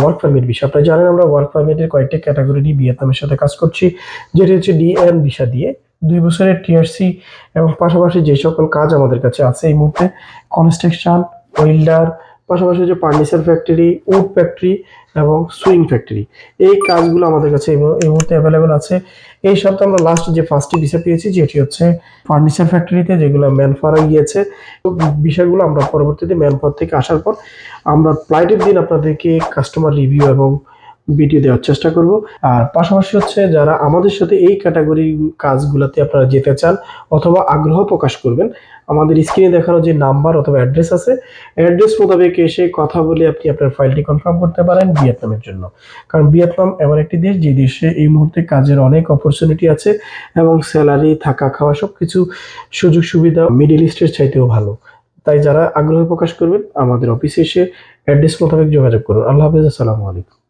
Work permit visa. আপনারা জানেন আমরা ওয়ার্ক পারমিটের কয়েকটা ক্যাটাগরি নিয়ে ভিয়েতনামের সাথে কাজ করছি, যেটি হচ্ছে ডিএন ভিসা দিয়ে 2 বছরের টিআরসি এবং পাশাপাশি যে সকল কাজ আমাদের কাছে আছে এই মুহূর্তে কনস্ট্রাকশন, ওয়েল্ডার, পাশাপাশি যে ফার্নিচার ফ্যাক্টরি, উড ফ্যাক্টরি এবং সুইং ফ্যাক্টরি, এই কাজগুলো আমাদের কাছে এই মুহূর্তে অ্যাভেলেবল আছে। এই সপ্তাহে আমরা লাস্ট যে ফার্স্টটি ভিসা পেয়েছি যেটি হচ্ছে ফার্নিচার ফ্যাক্টরিতে, যেগুলো ম্যান পাওয়ার গিয়েছে। তো বিষয়গুলো আমরা পরবর্তীতে ম্যান পাওয়ার থেকে আসার পর আমরা ফ্লাইটের দিন আপনাদেরকে কাস্টমার রিভিউ এবং ভিডিও দেওয়ার চেষ্টা করব। আর পাশাপাশি হচ্ছে যারা আমাদের সাথে এই ক্যাটাগরি কাজগুলোতে আপনারা যেতে চান অথবা আগ্রহ প্রকাশ করবেন, আমাদের স্ক্রিনে দেখানো যে নাম্বার অথবা অ্যাড্রেস আছে, অ্যাড্রেস মোতাবেক এসে কথা বলে আপনি আপনার ফাইলটি কনফার্ম করতে পারেন ভিয়েতনামের জন্য। কারণ ভিয়েতনাম এমন একটি দেশ যে দেশে এই মুহূর্তে কাজের অনেক অপরচুনিটি আছে এবং স্যালারি, থাকা, খাওয়া সবকিছু সুযোগ সুবিধা মিডল ইস্টের চাইতেও ভালো। তাই যারা আগ্রহ প্রকাশ করবেন আমাদের অফিসে এসে অ্যাড্রেস মোতাবেক যোগাযোগ করুন। আল্লাহ হাফেজ, আসসালামু আলাইকুম।